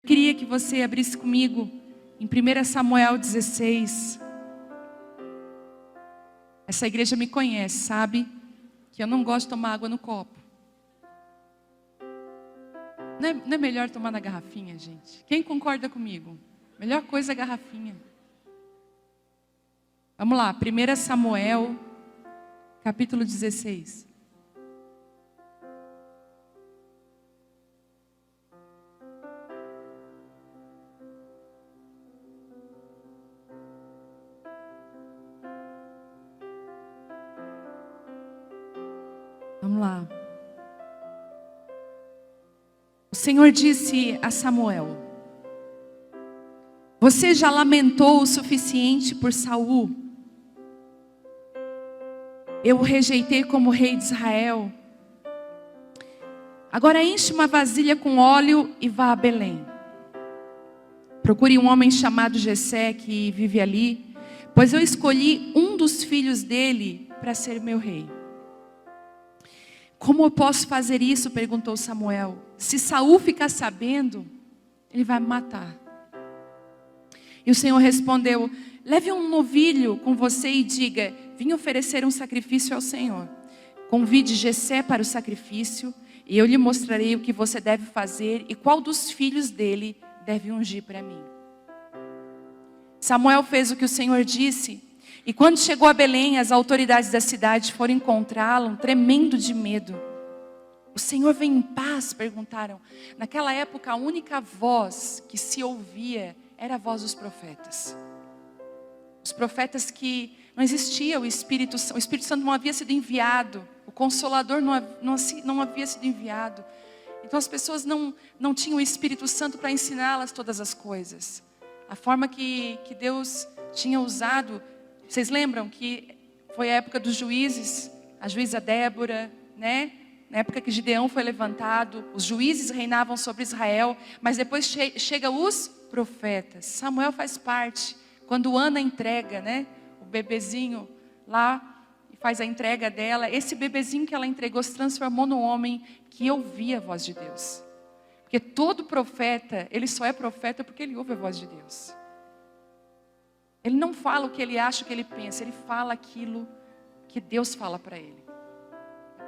Queria que você abrisse comigo em 1 Samuel 16. Essa igreja me conhece, sabe? Que eu não gosto de tomar água no copo. Não é melhor tomar na garrafinha, gente? Quem concorda comigo? Melhor coisa é a garrafinha. Vamos lá, 1 Samuel, capítulo 16. Vamos lá. O Senhor disse a Samuel: você já lamentou o suficiente por Saul? Eu o rejeitei como rei de Israel. Agora enche uma vasilha com óleo e vá a Belém. Procure um homem chamado Jessé que vive ali, pois eu escolhi um dos filhos dele para ser meu rei. Como eu posso fazer isso? Perguntou Samuel. Se Saul ficar sabendo, ele vai me matar. E o Senhor respondeu: leve um novilho com você e diga: vim oferecer um sacrifício ao Senhor. Convide Jessé para o sacrifício e eu lhe mostrarei o que você deve fazer e qual dos filhos dele deve ungir para mim. Samuel fez o que o Senhor disse. E quando chegou a Belém, as autoridades da cidade foram encontrá-lo, tremendo de medo. O Senhor vem em paz? Perguntaram. Naquela época, a única voz que se ouvia era a voz dos profetas. Os profetas que não existia o Espírito Santo não havia sido enviado, o Consolador não havia sido enviado. Então as pessoas não tinham o Espírito Santo para ensiná-las todas as coisas. A forma que Deus tinha usado. Vocês lembram que foi a época dos juízes, a juíza Débora, né? Na época que Gideão foi levantado, os juízes reinavam sobre Israel, mas depois chega os profetas. Samuel faz parte. Quando Ana entrega, né, o bebezinho lá e faz a entrega dela, esse bebezinho que ela entregou se transformou num homem que ouvia a voz de Deus. Porque todo profeta, ele só é profeta porque ele ouve a voz de Deus. Ele não fala o que ele acha, o que ele pensa. Ele fala aquilo que Deus fala para ele.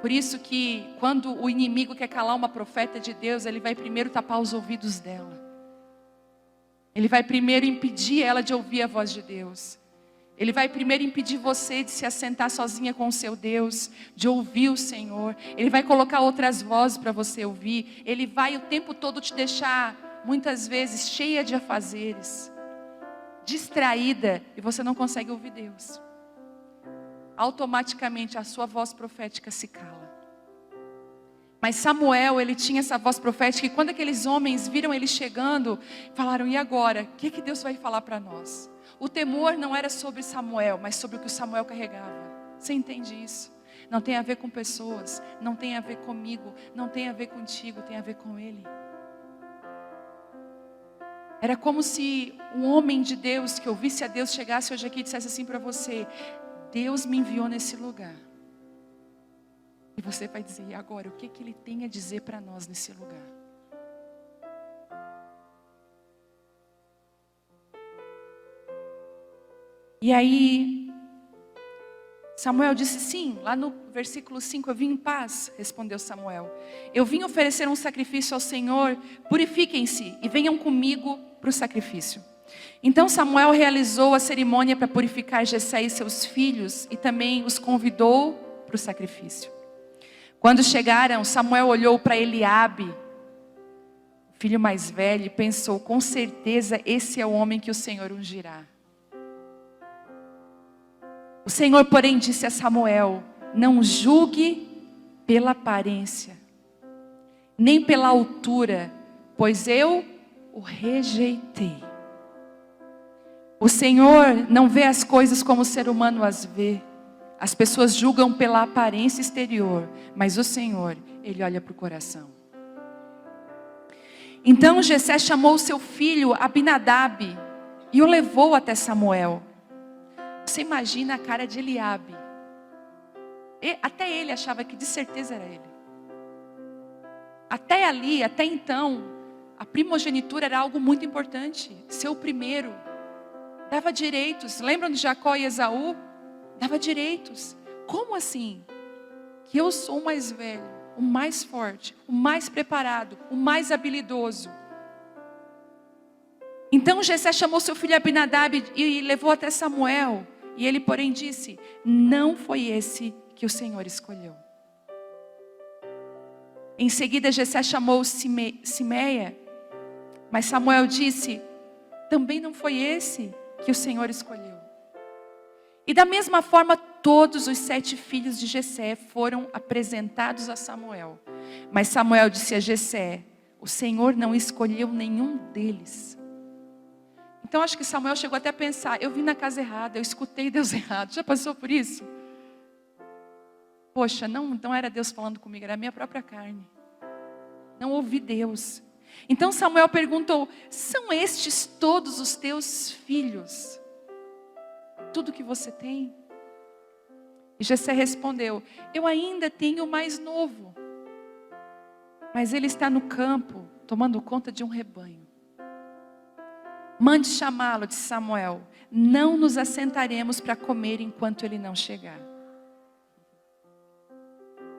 Por isso que quando o inimigo quer calar uma profeta de Deus, ele vai primeiro tapar os ouvidos dela. Ele vai primeiro impedir ela de ouvir a voz de Deus. Ele vai primeiro impedir você de se assentar sozinha com o seu Deus, de ouvir o Senhor. Ele vai colocar outras vozes para você ouvir. Ele vai o tempo todo te deixar, muitas vezes, cheia de afazeres, distraída, e você não consegue ouvir Deus. Automaticamente a sua voz profética se cala. Mas Samuel, ele tinha essa voz profética, e quando aqueles homens viram ele chegando, falaram: e agora? O que Deus vai falar para nós? O temor não era sobre Samuel, mas sobre o que o Samuel carregava. Você entende isso? Não tem a ver com pessoas, não tem a ver comigo, não tem a ver contigo, tem a ver com ele. Era como se um homem de Deus, que ouvisse a Deus, chegasse hoje aqui e dissesse assim para você: Deus me enviou nesse lugar. E você vai dizer: e agora? O que Ele tem a dizer para nós nesse lugar? E aí, Samuel disse sim. Lá no versículo 5, eu vim em paz, respondeu Samuel. Eu vim oferecer um sacrifício ao Senhor. Purifiquem-se e venham comigo para o sacrifício. Então Samuel realizou a cerimônia para purificar Jessé e seus filhos e também os convidou para o sacrifício. Quando chegaram, Samuel olhou para Eliabe, o filho mais velho, e pensou: com certeza esse é o homem que o Senhor ungirá. O Senhor, porém, disse a Samuel: não julgue pela aparência, nem pela altura, pois eu o rejeitei. O Senhor não vê as coisas como o ser humano as vê. As pessoas julgam pela aparência exterior, mas o Senhor, Ele olha para o coração. Então Jessé chamou seu filho Abinadab e o levou até Samuel. Você imagina a cara de Eliabe. Até ele achava que de certeza era ele. Até ali, até então, a primogenitura era algo muito importante. Ser o primeiro dava direitos. Lembram de Jacó e Esaú? Dava direitos. Como assim? Que eu sou o mais velho, o mais forte, o mais preparado, o mais habilidoso. Então Jessé chamou seu filho Abinadab e levou até Samuel. E ele, porém, disse: não foi esse que o Senhor escolheu. Em seguida Jessé chamou Simeia. Mas Samuel disse: também não foi esse que o Senhor escolheu. E da mesma forma, todos os 7 filhos de Jessé foram apresentados a Samuel. Mas Samuel disse a Jessé: o Senhor não escolheu nenhum deles. Então acho que Samuel chegou até a pensar: eu vim na casa errada, eu escutei Deus errado. Já passou por isso? Poxa, não era Deus falando comigo, era a minha própria carne. Não ouvi Deus. Então Samuel perguntou: são estes todos os teus filhos? Tudo que você tem? E Jessé respondeu: eu ainda tenho o mais novo, mas ele está no campo, tomando conta de um rebanho. Mande chamá-lo, disse Samuel. Não nos assentaremos para comer enquanto ele não chegar.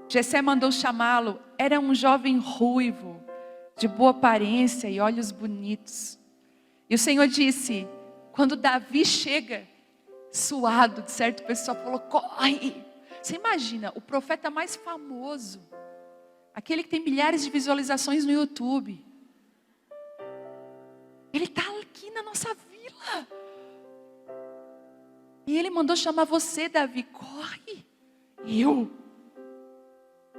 Jessé mandou chamá-lo. Era um jovem ruivo, de boa aparência e olhos bonitos. E o Senhor disse: quando Davi chega, suado, de certo, o pessoal falou: corre. Você imagina, o profeta mais famoso, aquele que tem milhares de visualizações no YouTube, ele está aqui na nossa vila. E ele mandou chamar você, Davi. Corre.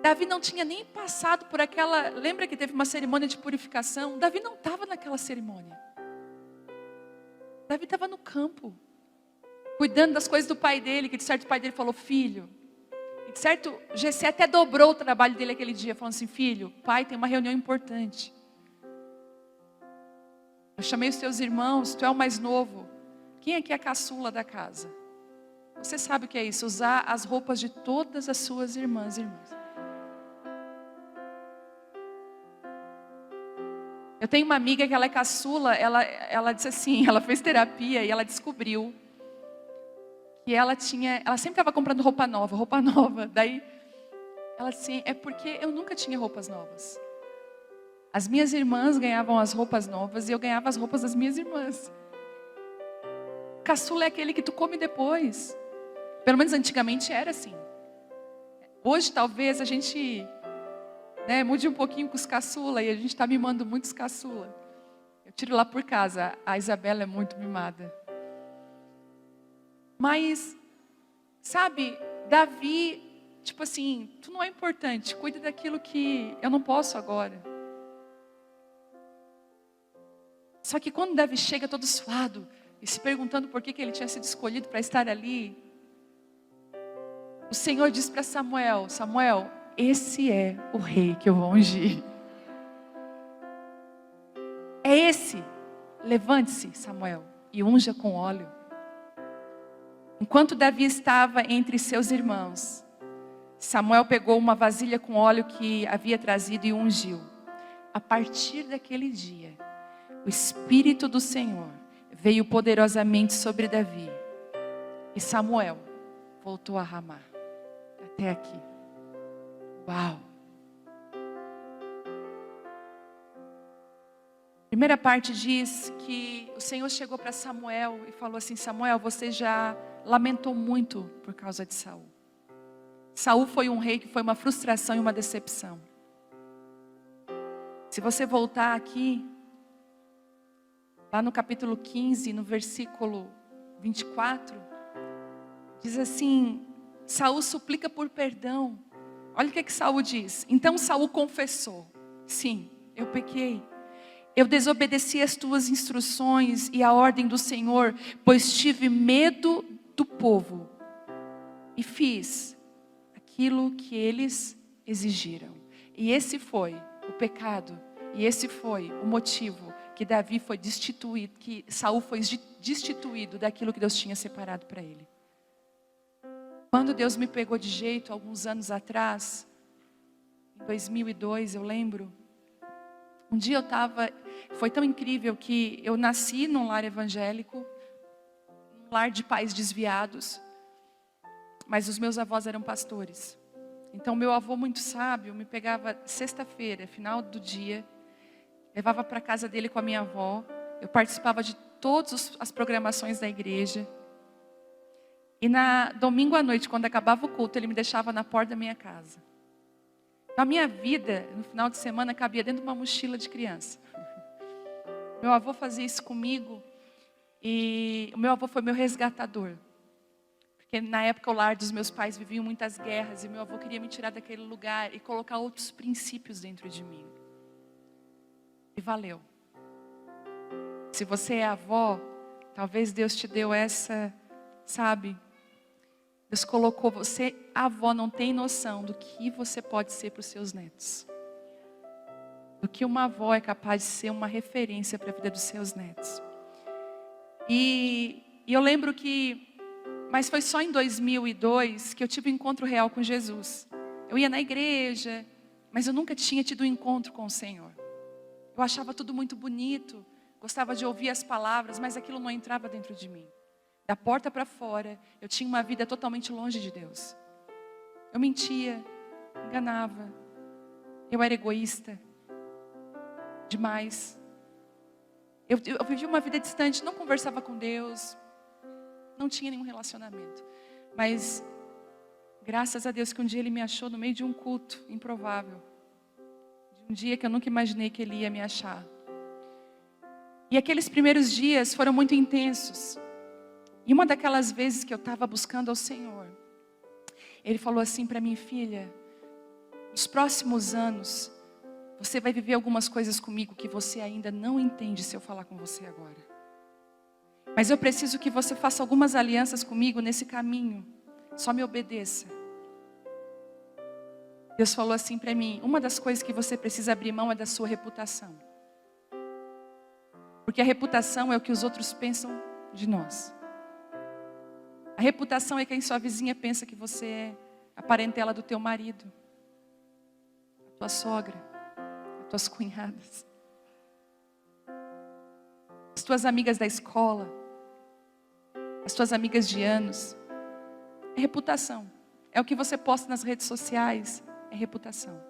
Davi não tinha nem passado por aquela... Lembra que teve uma cerimônia de purificação? Davi não estava naquela cerimônia. Davi estava no campo, cuidando das coisas do pai dele, que de certo o pai dele falou: filho. E de certo, Jessé até dobrou o trabalho dele aquele dia, falando assim: filho, pai, tem uma reunião importante. Eu chamei os teus irmãos, tu é o mais novo. Quem aqui é a caçula da casa? Você sabe o que é isso? Usar as roupas de todas as suas irmãs e irmãos. Eu tenho uma amiga que ela é caçula, ela disse assim, ela fez terapia e ela descobriu que ela sempre estava comprando roupa nova. Daí ela disse assim: é porque eu nunca tinha roupas novas. As minhas irmãs ganhavam as roupas novas e eu ganhava as roupas das minhas irmãs. Caçula é aquele que tu come depois. Pelo menos antigamente era assim. Hoje talvez a gente mude um pouquinho com os caçula, e a gente está mimando muitos caçula. Eu tiro lá por casa, a Isabela é muito mimada. Mas, sabe, Davi, tipo assim, tu não é importante, cuida daquilo que eu não posso agora. Só que quando Davi chega todo suado e se perguntando por que ele tinha sido escolhido para estar ali, o Senhor diz para Samuel: Samuel, esse é o rei que eu vou ungir. É esse. Levante-se, Samuel, e unja com óleo. Enquanto Davi estava entre seus irmãos, Samuel pegou uma vasilha com óleo que havia trazido e ungiu. A partir daquele dia, o Espírito do Senhor veio poderosamente sobre Davi. E Samuel voltou a Ramá. Até aqui. Uau! Primeira parte diz que o Senhor chegou para Samuel e falou assim: Samuel, você já lamentou muito por causa de Saul. Saul foi um rei que foi uma frustração e uma decepção. Se você voltar aqui, lá no capítulo 15, no versículo 24, diz assim: Saul suplica por perdão. Olha o que Saul diz. Então Saul confessou: sim, eu pequei. Eu desobedeci as tuas instruções e a ordem do Senhor, pois tive medo do povo e fiz aquilo que eles exigiram. E esse foi o pecado, e esse foi o motivo que Davi foi destituído, que Saul foi destituído daquilo que Deus tinha separado para ele. Quando Deus me pegou de jeito, alguns anos atrás, em 2002, eu lembro, Um dia foi tão incrível que eu nasci num lar evangélico, num lar de pais desviados, mas os meus avós eram pastores. Então meu avô muito sábio me pegava sexta-feira, final do dia, levava para casa dele com a minha avó, eu participava de todas as programações da igreja. E domingo à noite, quando acabava o culto, ele me deixava na porta da minha casa. Então a minha vida, no final de semana, cabia dentro de uma mochila de criança. Meu avô fazia isso comigo e o meu avô foi meu resgatador. Porque na época o lar dos meus pais viviam muitas guerras e meu avô queria me tirar daquele lugar e colocar outros princípios dentro de mim. E valeu. Se você é avó, talvez Deus te deu essa, sabe? Deus colocou você, a avó não tem noção do que você pode ser para os seus netos. Do que uma avó é capaz de ser uma referência para a vida dos seus netos. E eu lembro mas foi só em 2002 que eu tive um encontro real com Jesus. Eu ia na igreja, mas eu nunca tinha tido um encontro com o Senhor. Eu achava tudo muito bonito, gostava de ouvir as palavras, mas aquilo não entrava dentro de mim. Da porta para fora, eu tinha uma vida totalmente longe de Deus. Eu mentia, enganava, eu era egoísta, demais. Eu vivia uma vida distante, não conversava com Deus, não tinha nenhum relacionamento. Mas, graças a Deus que um dia Ele me achou no meio de um culto improvável. De um dia que eu nunca imaginei que Ele ia me achar. E aqueles primeiros dias foram muito intensos. E uma daquelas vezes que eu estava buscando ao Senhor, Ele falou assim para mim: filha, nos próximos anos, você vai viver algumas coisas comigo que você ainda não entende se eu falar com você agora. Mas eu preciso que você faça algumas alianças comigo nesse caminho. Só me obedeça. Deus falou assim para mim: uma das coisas que você precisa abrir mão é da sua reputação. Porque a reputação é o que os outros pensam de nós. A reputação é quem sua vizinha pensa que você é, a parentela do teu marido, a tua sogra, as tuas cunhadas, as tuas amigas da escola, as tuas amigas de anos. É reputação. É o que você posta nas redes sociais, é reputação.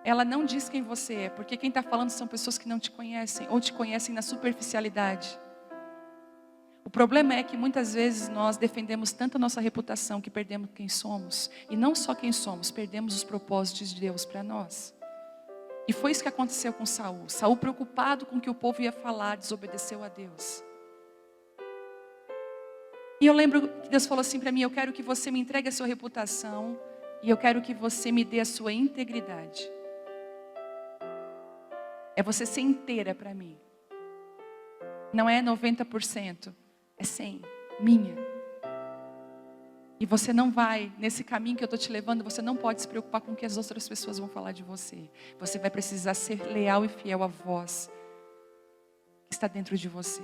Ela não diz quem você é, porque quem está falando são pessoas que não te conhecem, ou te conhecem na superficialidade. O problema é que muitas vezes nós defendemos tanto a nossa reputação que perdemos quem somos. E não só quem somos, perdemos os propósitos de Deus para nós. E foi isso que aconteceu com Saul. Saul, preocupado com o que o povo ia falar, desobedeceu a Deus. E eu lembro que Deus falou assim para mim: eu quero que você me entregue a sua reputação e eu quero que você me dê a sua integridade. É você ser inteira para mim. Não é 90%. É 100%, minha. E você não vai, nesse caminho que eu estou te levando, você não pode se preocupar com o que as outras pessoas vão falar de você. Você vai precisar ser leal e fiel à voz que está dentro de você.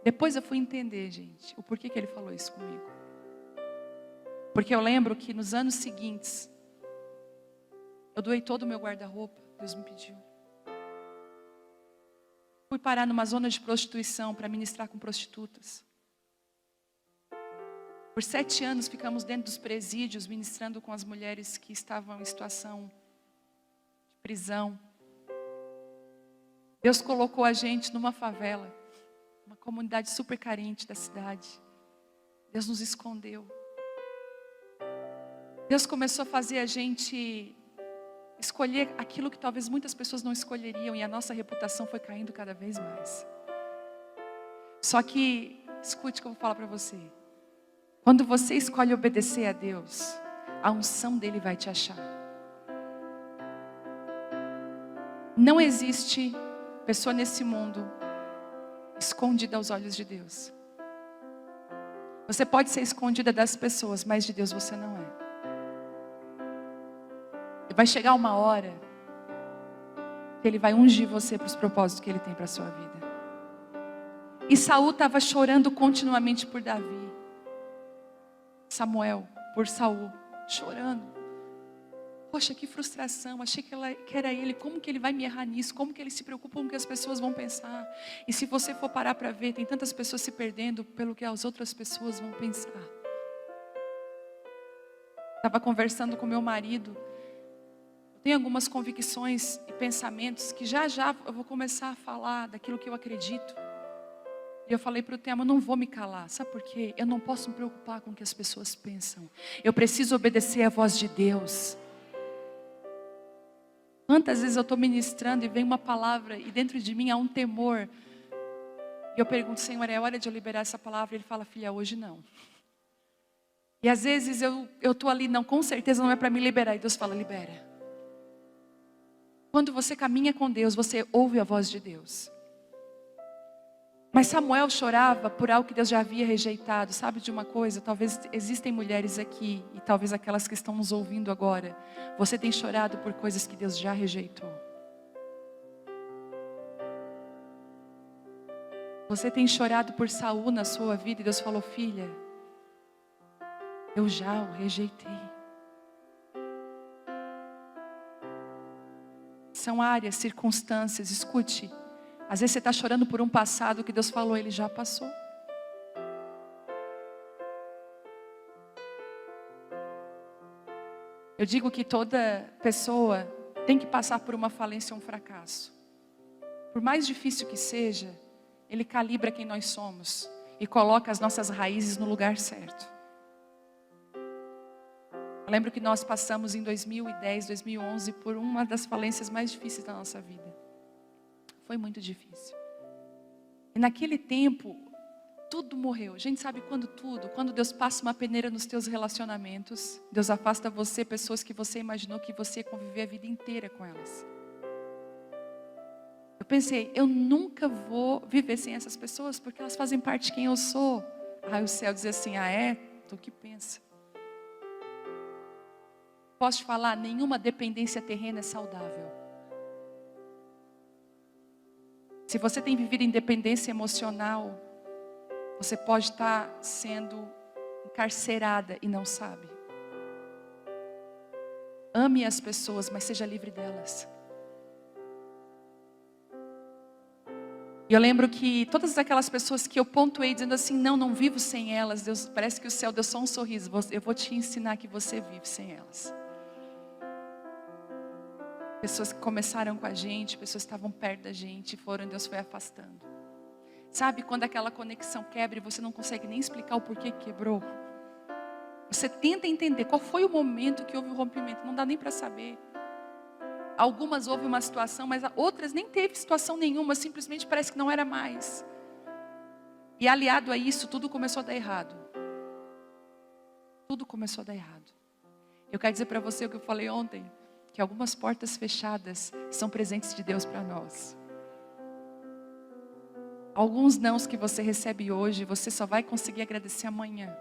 Depois eu fui entender, gente, o porquê que Ele falou isso comigo. Porque eu lembro que nos anos seguintes, eu doei todo o meu guarda-roupa, Deus me pediu. Fui parar numa zona de prostituição para ministrar com prostitutas. Por 7 anos ficamos dentro dos presídios, ministrando com as mulheres que estavam em situação de prisão. Deus colocou a gente numa favela, uma comunidade super carente da cidade. Deus nos escondeu. Deus começou a fazer a gente escolher aquilo que talvez muitas pessoas não escolheriam, e a nossa reputação foi caindo cada vez mais. Só que, escute o que eu vou falar para você. Quando você escolhe obedecer a Deus, a unção dele vai te achar. Não existe pessoa nesse mundo escondida aos olhos de Deus. Você pode ser escondida das pessoas, mas de Deus você não é. Vai chegar uma hora que Ele vai ungir você para os propósitos que Ele tem para a sua vida. E Saul estava chorando continuamente por Davi. Samuel, por Saul, chorando. Poxa, que frustração, achei que era ele, como que ele vai me errar nisso? Como que ele se preocupa com o que as pessoas vão pensar? E se você for parar para ver, tem tantas pessoas se perdendo pelo que as outras pessoas vão pensar. Estava conversando com meu marido, eu tenho algumas convicções e pensamentos que já eu vou começar a falar daquilo que eu acredito. E eu falei para o Tema, não vou me calar, sabe por quê? Eu não posso me preocupar com o que as pessoas pensam. Eu preciso obedecer à voz de Deus. Quantas vezes eu estou ministrando e vem uma palavra e dentro de mim há um temor. E eu pergunto, Senhor, é hora de eu liberar essa palavra? E Ele fala, filha, hoje não. E às vezes eu estou ali, não, com certeza não é para me liberar. E Deus fala, libera. Quando você caminha com Deus, você ouve a voz de Deus. Mas Samuel chorava por algo que Deus já havia rejeitado. Sabe de uma coisa? Talvez existem mulheres aqui, e talvez aquelas que estão nos ouvindo agora. Você tem chorado por coisas que Deus já rejeitou. Você tem chorado por Saul na sua vida e Deus falou, filha, eu já o rejeitei. São áreas, circunstâncias, escute. Às vezes você está chorando por um passado que Deus falou, ele já passou. Eu digo que toda pessoa tem que passar por uma falência ou um fracasso. Por mais difícil que seja, Ele calibra quem nós somos e coloca as nossas raízes no lugar certo. Eu lembro que nós passamos em 2010, 2011 por uma das falências mais difíceis da nossa vida. Foi muito difícil. E naquele tempo, tudo morreu. A gente sabe quando tudo? Quando Deus passa uma peneira nos teus relacionamentos. Deus afasta você, pessoas que você imaginou que você ia conviver a vida inteira com elas. Eu pensei, eu nunca vou viver sem essas pessoas, porque elas fazem parte de quem eu sou. Aí o céu diz assim, tu que pensa. Posso te falar, nenhuma dependência terrena é saudável. Se você tem vivido independência emocional, você pode estar sendo encarcerada e não sabe. Ame as pessoas, mas seja livre delas. E eu lembro que todas aquelas pessoas que eu pontuei dizendo assim, não vivo sem elas, Deus, parece que o céu deu só um sorriso, eu vou te ensinar que você vive sem elas. Pessoas que começaram com a gente, pessoas que estavam perto da gente, Deus foi afastando. Sabe quando aquela conexão quebra e você não consegue nem explicar o porquê que quebrou? Você tenta entender qual foi o momento que houve o rompimento, não dá nem para saber. Algumas houve uma situação, mas outras nem teve situação nenhuma, simplesmente parece que não era mais. E aliado a isso, tudo começou a dar errado. Tudo começou a dar errado. Eu quero dizer para você o que eu falei ontem, que algumas portas fechadas são presentes de Deus para nós. Alguns nãos que você recebe hoje, você só vai conseguir agradecer amanhã.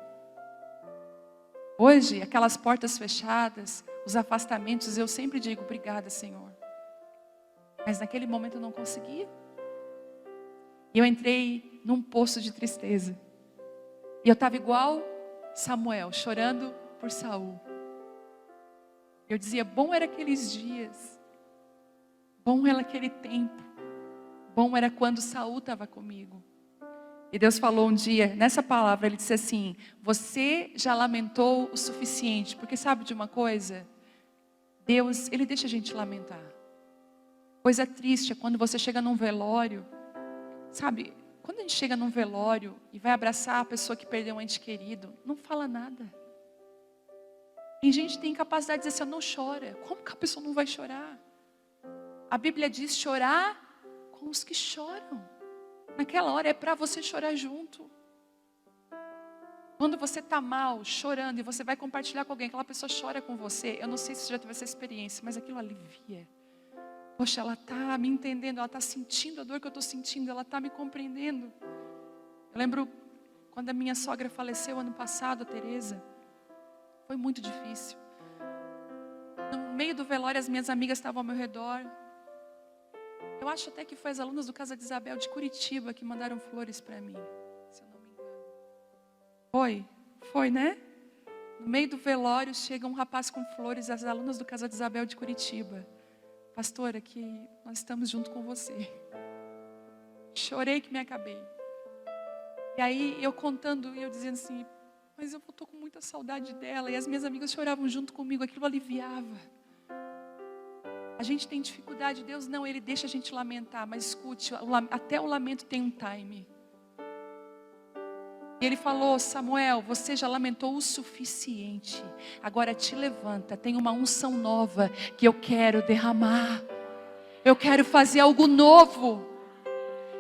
Hoje, aquelas portas fechadas, os afastamentos, eu sempre digo, obrigada, Senhor. Mas naquele momento eu não conseguia. E eu entrei num poço de tristeza. E eu estava igual Samuel, chorando por Saul. Eu dizia, bom era aqueles dias. Bom era aquele tempo. Bom era quando Saul estava comigo. E Deus falou um dia, nessa palavra, Ele disse assim, você já lamentou o suficiente. Porque sabe de uma coisa? Deus, Ele deixa a gente lamentar. Coisa triste é quando você chega num velório. Sabe, quando a gente chega num velório e vai abraçar a pessoa que perdeu um ente querido, não fala nada. Tem gente que tem capacidade de dizer assim, não chora. Como que a pessoa não vai chorar? A Bíblia diz chorar com os que choram. Naquela hora é para você chorar junto. Quando você está mal, chorando, e você vai compartilhar com alguém, aquela pessoa chora com você. Eu não sei se você já teve essa experiência, mas aquilo alivia. Poxa, ela está me entendendo, ela está sentindo a dor que eu estou sentindo, ela está me compreendendo. Eu lembro quando a minha sogra faleceu ano passado, a Tereza. Foi muito difícil. No meio do velório, as minhas amigas estavam ao meu redor. Eu acho até que foi as alunas do Casa de Isabel de Curitiba que mandaram flores para mim, se eu não me engano. Foi, né? No meio do velório chega um rapaz com flores, as alunas do Casal de Isabel de Curitiba. Pastora, aqui nós estamos junto com você. Chorei que me acabei. E aí eu contando e eu dizendo assim, mas eu estou com muita saudade dela. E as minhas amigas choravam junto comigo, aquilo aliviava. A gente tem dificuldade, Deus não, Ele deixa a gente lamentar, mas escute, até o lamento tem um time. E Ele falou, Samuel, você já lamentou o suficiente, agora te levanta, tem uma unção nova que eu quero derramar, eu quero fazer algo novo.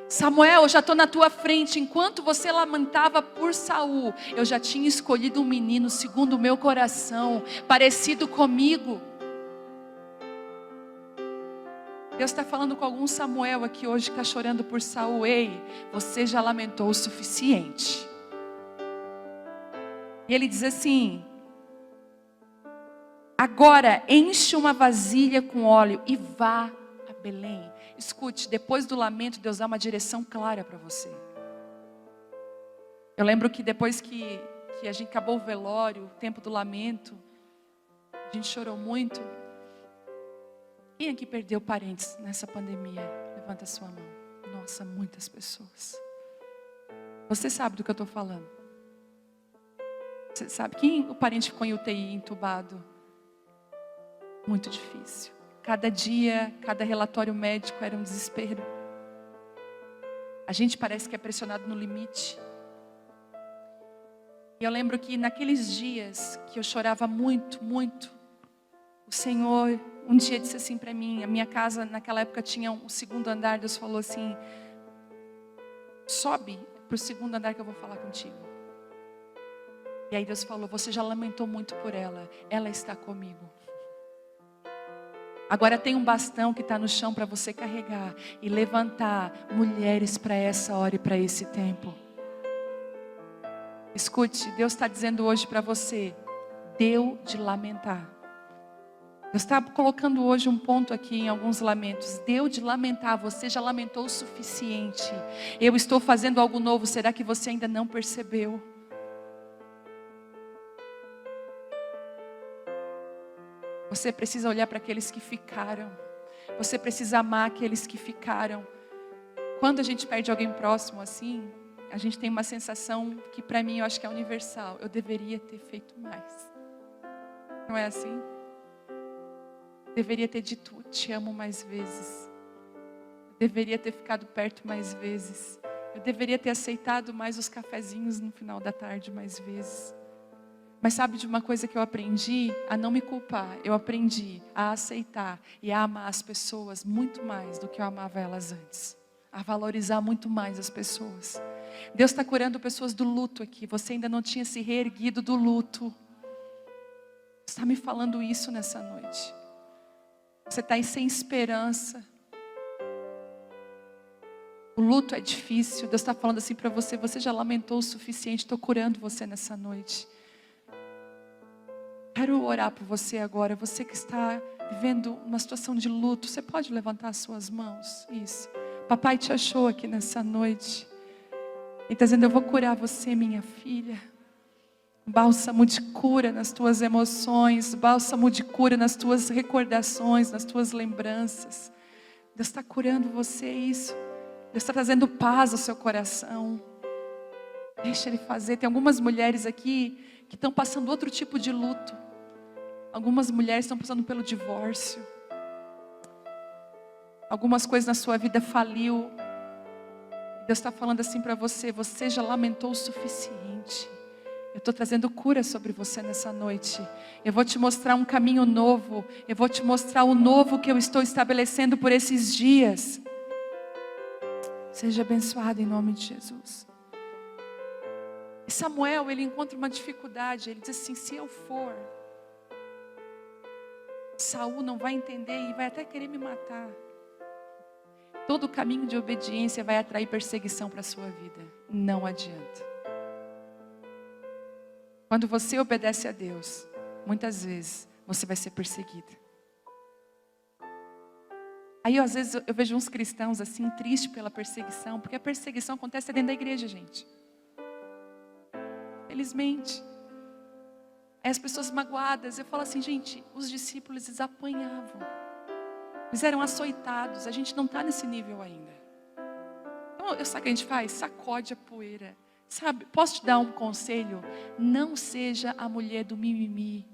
Samuel, eu já estou na tua frente, enquanto você lamentava por Saul, eu já tinha escolhido um menino segundo o meu coração, parecido comigo. Deus está falando com algum Samuel aqui hoje que está chorando por Saul. Ei, você já lamentou o suficiente. E ele diz assim, agora enche uma vasilha com óleo e vá a Belém. Escute, depois do lamento, Deus dá uma direção clara para você. Eu lembro que depois que a gente acabou o velório, o tempo do lamento, a gente chorou muito. Quem aqui perdeu parentes nessa pandemia? Levanta a sua mão. Nossa, muitas pessoas. Você sabe do que eu estou falando. Você sabe, quem o parente ficou em UTI, entubado? Muito difícil. Cada dia, cada relatório médico era um desespero. A gente parece que é pressionado no limite. E eu lembro que naqueles dias que eu chorava muito, muito, o Senhor um dia disse assim para mim, a minha casa naquela época tinha o segundo andar, Deus falou assim, sobe para o segundo andar que eu vou falar contigo. E aí Deus falou, você já lamentou muito por ela, ela está comigo. Agora tem um bastão que está no chão para você carregar e levantar mulheres para essa hora e para esse tempo. Escute, Deus está dizendo hoje para você, deu de lamentar. Deus está colocando hoje um ponto aqui em alguns lamentos. Deu de lamentar, você já lamentou o suficiente. Eu estou fazendo algo novo, será que você ainda não percebeu? Você precisa olhar para aqueles que ficaram. Você precisa amar aqueles que ficaram. Quando a gente perde alguém próximo assim, a gente tem uma sensação que para mim eu acho que é universal. Eu deveria ter feito mais. Não é assim? Deveria ter dito, te amo mais vezes. Eu deveria ter ficado perto mais vezes. Eu deveria ter aceitado mais os cafezinhos no final da tarde mais vezes. Mas sabe de uma coisa que eu aprendi? A não me culpar. Eu aprendi a aceitar e a amar as pessoas muito mais do que eu amava elas antes. A valorizar muito mais as pessoas. Deus está curando pessoas do luto aqui. Você ainda não tinha se reerguido do luto. Está me falando isso nessa noite. Você está aí sem esperança. O luto é difícil. Deus está falando assim para você. Você já lamentou o suficiente. Estou curando você nessa noite. Quero orar por você agora. Você que está vivendo uma situação de luto. Você pode levantar as suas mãos? Isso. Papai te achou aqui nessa noite. Ele está dizendo, eu vou curar você, minha filha. Bálsamo de cura nas tuas emoções, bálsamo de cura nas tuas recordações, nas tuas lembranças. Deus está curando você, isso. Deus está trazendo paz ao seu coração. Deixa Ele fazer. Tem algumas mulheres aqui que estão passando outro tipo de luto. Algumas mulheres estão passando pelo divórcio. Algumas coisas na sua vida faliu. Deus está falando assim para você, você já lamentou o suficiente. Eu estou trazendo cura sobre você nessa noite. Eu vou te mostrar um caminho novo. Eu vou te mostrar o novo que eu estou estabelecendo por esses dias. Seja abençoado em nome de Jesus. E Samuel, ele encontra uma dificuldade. Ele diz assim, se eu for, Saul não vai entender e vai até querer me matar. Todo caminho de obediência vai atrair perseguição para a sua vida. Não adianta. Quando você obedece a Deus, muitas vezes você vai ser perseguida. Aí às vezes eu vejo uns cristãos assim, tristes pela perseguição, porque a perseguição acontece dentro da igreja, gente. Felizmente. Aí as pessoas magoadas, eu falo assim, gente, os discípulos eles apanhavam. Eles eram açoitados, a gente não está nesse nível ainda. Então, sabe o que a gente faz? Sacode a poeira. Sabe, posso te dar um conselho? Não seja a mulher do mimimi.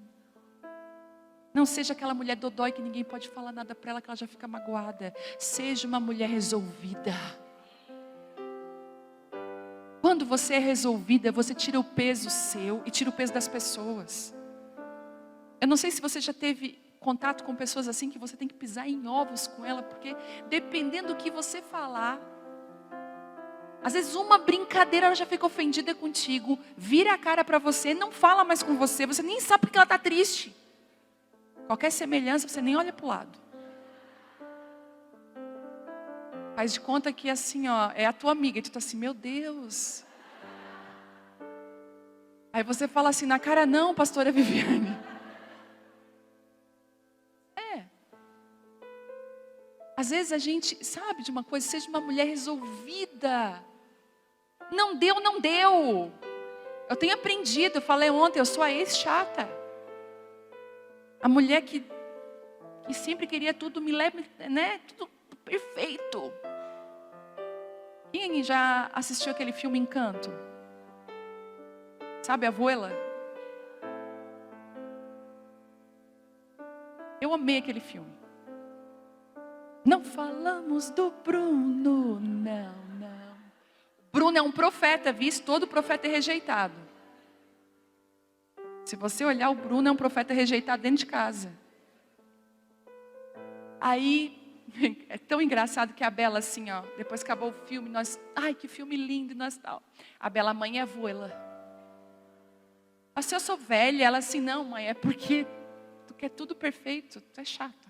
Não seja aquela mulher dodói que ninguém pode falar nada para ela, que ela já fica magoada. Seja uma mulher resolvida. Quando você é resolvida, você tira o peso seu e tira o peso das pessoas. Eu não sei se você já teve contato com pessoas assim, que você tem que pisar em ovos com ela, porque dependendo do que você falar, às vezes uma brincadeira ela já fica ofendida contigo, vira a cara para você, não fala mais com você, você nem sabe porque ela está triste. Qualquer semelhança, você nem olha para o lado. Faz de conta que assim, ó, é a tua amiga, e tu tá assim, meu Deus. Aí você fala assim, na cara não, pastora Viviane. Às vezes a gente sabe de uma coisa, seja uma mulher resolvida. Não deu, não deu. Eu tenho aprendido, eu falei ontem, eu sou a ex-chata. A mulher que sempre queria tudo, me leva, né, tudo perfeito. Quem já assistiu aquele filme Encanto? Sabe a Abuela? Eu amei aquele filme. Não falamos do Bruno, não. Bruno é um profeta, visto? Todo profeta é rejeitado. Se você olhar, o Bruno é um profeta rejeitado dentro de casa. Aí, é tão engraçado que a Bela assim, ó, depois que acabou o filme, nós, ai que filme lindo, nós tal. A Bela, mãe é abuela. Se eu sou velha, ela assim, não mãe, é porque tu quer tudo perfeito, tu é chata.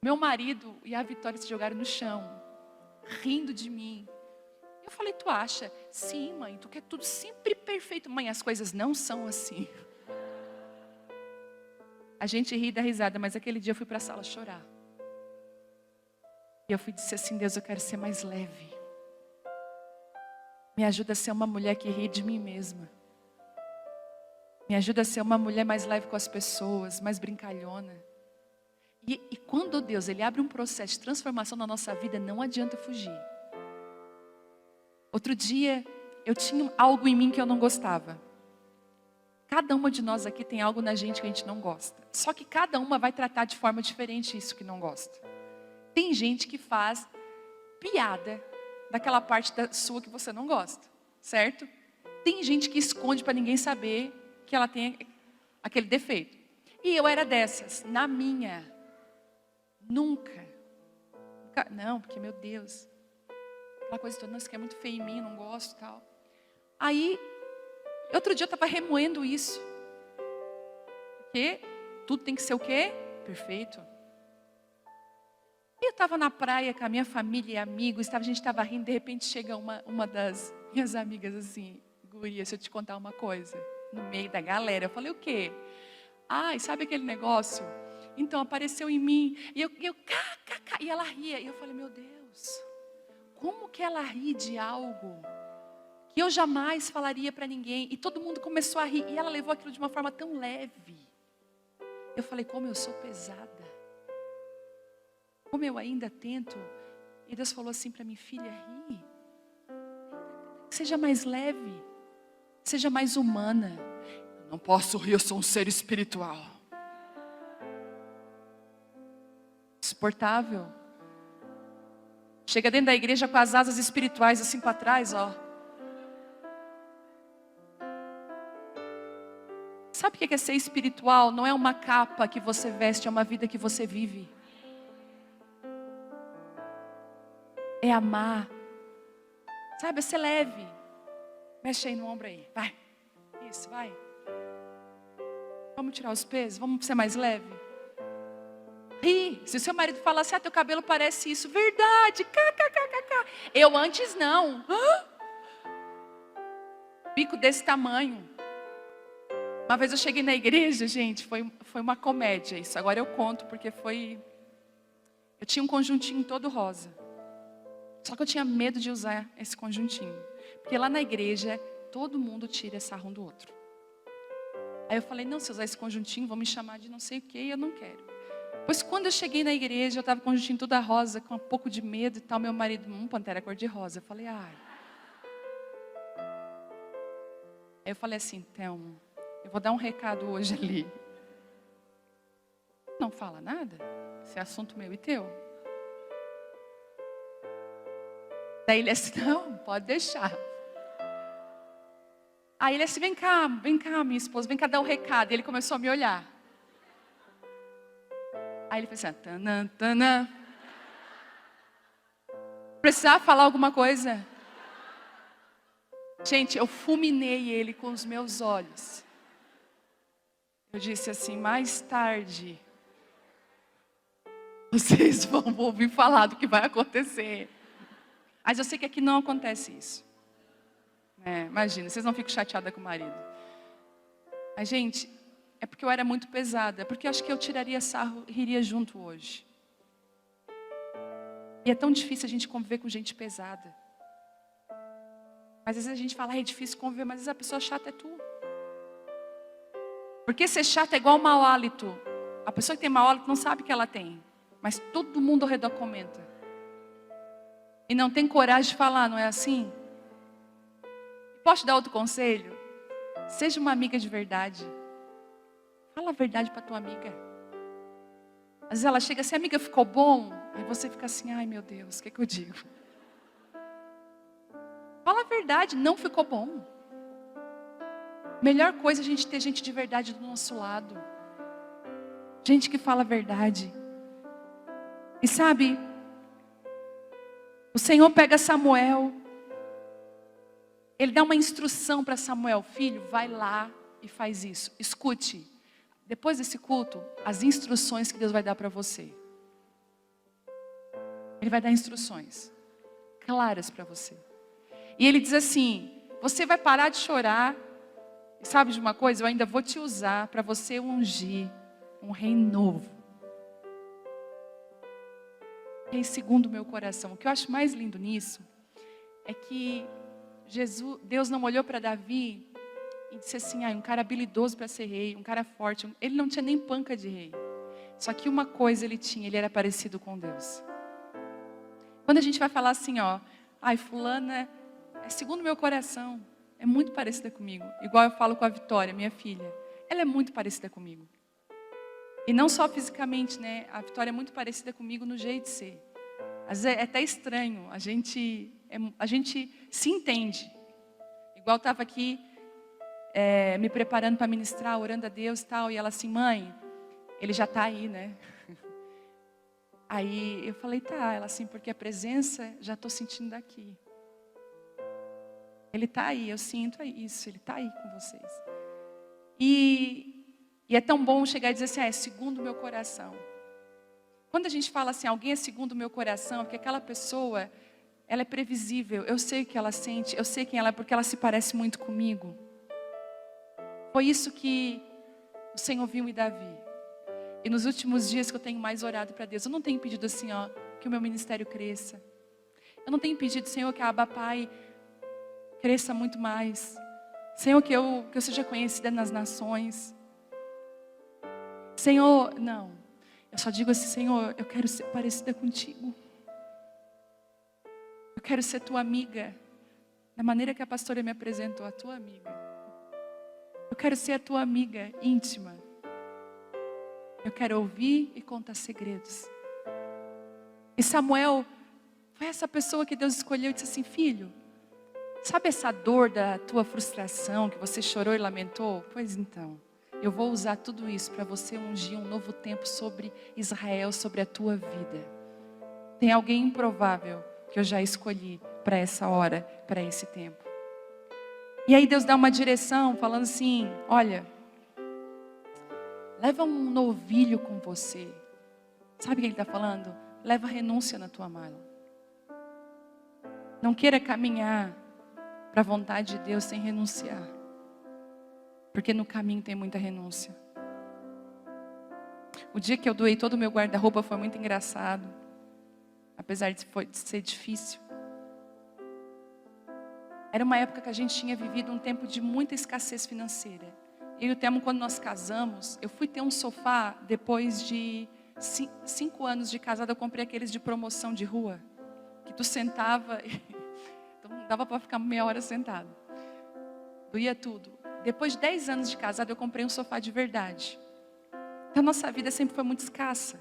Meu marido e a Vitória se jogaram no chão, rindo de mim. Eu falei, tu acha? Sim, mãe, tu quer tudo sempre perfeito. Mãe, as coisas não são assim. A gente ri da risada, mas aquele dia eu fui para a sala chorar. E eu fui dizer assim, Deus, eu quero ser mais leve. Me ajuda a ser uma mulher que ri de mim mesma. Me ajuda a ser uma mulher mais leve com as pessoas, mais brincalhona. E quando Deus ele abre um processo de transformação na nossa vida, não adianta fugir. Outro dia, eu tinha algo em mim que eu não gostava. Cada uma de nós aqui tem algo na gente que a gente não gosta. Só que cada uma vai tratar de forma diferente isso que não gosta. Tem gente que faz piada daquela parte da sua que você não gosta, certo? Tem gente que esconde para ninguém saber que ela tem aquele defeito. E eu era dessas, na minha. Nunca. Não, porque meu Deus. Aquela coisa toda, nossa, que é muito feio em mim, não gosto e tal. Aí, outro dia eu estava remoendo isso. Porque tudo tem que ser o quê? Perfeito. E eu estava na praia com a minha família e amigos, a gente estava rindo, de repente chega uma das minhas amigas assim, guria, se eu te contar uma coisa, no meio da galera. Eu falei, o quê? Ai, sabe aquele negócio? Então apareceu em mim, e eu e ela ria, e eu falei, meu Deus, como que ela ri de algo que eu jamais falaria para ninguém? E todo mundo começou a rir, e ela levou aquilo de uma forma tão leve. Eu falei, como eu sou pesada, como eu ainda tento. E Deus falou assim para mim, filha, ri, seja mais leve, seja mais humana. Eu não posso rir, eu sou um ser espiritual. Insuportável. Chega dentro da igreja com as asas espirituais assim para trás, ó. Sabe o que é ser espiritual? Não é uma capa que você veste, é uma vida que você vive. É amar. Sabe, é ser leve. Mexe aí no ombro aí, vai. Isso, vai. Vamos tirar os pesos, vamos ser mais leve. Ri. Se o seu marido falar assim, teu cabelo parece isso. Verdade, kkkk. Eu antes não. Bico desse tamanho. Uma vez eu cheguei na igreja, gente, foi uma comédia isso. Agora eu conto porque eu tinha um conjuntinho todo rosa. Só que eu tinha medo de usar esse conjuntinho. Porque lá na igreja, todo mundo tira sarro um do outro. Aí eu falei, não, se eu usar esse conjuntinho, vão me chamar de não sei o que, e eu não quero. Pois quando eu cheguei na igreja, eu estava com o conjuntinho toda rosa, com um pouco de medo e tal, meu marido, pantera cor-de-rosa. Eu falei, ai. Aí eu falei assim, Thelma, eu vou dar um recado hoje ali. Não fala nada? Esse é assunto meu e teu. Daí ele assim, não, pode deixar. Aí ele assim, vem cá, minha esposa, vem cá dar um recado. E ele começou a me olhar. Aí ele fez assim, tanã, tanã. Precisava falar alguma coisa? Gente, eu fulminei ele com os meus olhos. Eu disse assim, mais tarde, vocês vão ouvir falar do que vai acontecer. Mas eu sei que aqui não acontece isso. Imagina, vocês não ficam chateadas com o marido. Mas, gente, é porque eu era muito pesada. É porque eu acho que eu tiraria sarro e riria junto hoje. E é tão difícil a gente conviver com gente pesada. Mas às vezes a gente fala, é difícil conviver, mas às vezes a pessoa chata é tu. Porque ser chata é igual mau hálito. A pessoa que tem mau hálito não sabe que ela tem. Mas todo mundo ao redor comenta. E não tem coragem de falar, não é assim? Posso te dar outro conselho? Seja uma amiga de verdade. Fala a verdade para tua amiga. Às vezes ela chega assim, amiga, ficou bom? Aí você fica assim, ai meu Deus, o que eu digo? Fala a verdade, não ficou bom. Melhor coisa é a gente ter gente de verdade do nosso lado. Gente que fala a verdade. E sabe, o Senhor pega Samuel. Ele dá uma instrução para Samuel, filho, vai lá e faz isso. Escute, depois desse culto, as instruções que Deus vai dar para você. Ele vai dar instruções claras para você. E ele diz assim, você vai parar de chorar. E sabe de uma coisa? Eu ainda vou te usar para você ungir um rei novo. Rei segundo o meu coração. O que eu acho mais lindo nisso é que Deus não olhou para Davi e disse assim, um cara habilidoso para ser rei, um cara forte. Ele não tinha nem panca de rei. Só que uma coisa ele tinha, ele era parecido com Deus. Quando a gente vai falar assim, fulana é segundo o meu coração, é muito parecida comigo. Igual eu falo com a Vitória, minha filha. Ela é muito parecida comigo. E não só fisicamente, né? A Vitória é muito parecida comigo no jeito de ser. Às vezes é até estranho, a gente se entende. Igual eu estava aqui me preparando para ministrar, orando a Deus e tal. E ela assim, mãe, ele já está aí, né? Aí eu falei, tá. Ela assim, porque a presença já estou sentindo daqui. Ele está aí, eu sinto isso, ele está aí com vocês. E é tão bom chegar e dizer assim, é segundo o meu coração. Quando a gente fala assim, alguém é segundo o meu coração, é porque aquela pessoa, ela é previsível, eu sei o que ela sente, eu sei quem ela é, porque ela se parece muito comigo. Foi isso que o Senhor viu em Davi. E nos últimos dias que eu tenho mais orado para Deus, eu não tenho pedido assim, que o meu ministério cresça. Eu não tenho pedido, Senhor, que a Abba Pai cresça muito mais. Senhor, que eu seja conhecida nas nações. Senhor, não. Eu só digo assim, Senhor, eu quero ser parecida contigo. Eu quero ser tua amiga. Da maneira que a pastora me apresentou, a tua amiga. Eu quero ser a tua amiga íntima. Eu quero ouvir e contar segredos. E Samuel foi essa pessoa que Deus escolheu e disse assim, filho, sabe essa dor da tua frustração, que você chorou e lamentou? Pois então, eu vou usar tudo isso para você ungir um novo tempo sobre Israel, sobre a tua vida. Tem alguém improvável que eu já escolhi para essa hora, para esse tempo. E aí Deus dá uma direção, falando assim, olha, leva um novilho com você. Sabe o que ele está falando? Leva renúncia na tua mala. Não queira caminhar para a vontade de Deus sem renunciar. Porque no caminho tem muita renúncia. O dia que eu doei todo o meu guarda-roupa foi muito engraçado. Apesar de ser difícil. Era uma época que a gente tinha vivido um tempo de muita escassez financeira. Eu e o Temo, quando nós casamos, eu fui ter um sofá depois de 5 anos de casada. Eu comprei aqueles de promoção de rua, que tu sentava, então não dava para ficar meia hora sentado. Doía tudo. Depois de 10 anos de casada, eu comprei um sofá de verdade. A nossa vida sempre foi muito escassa,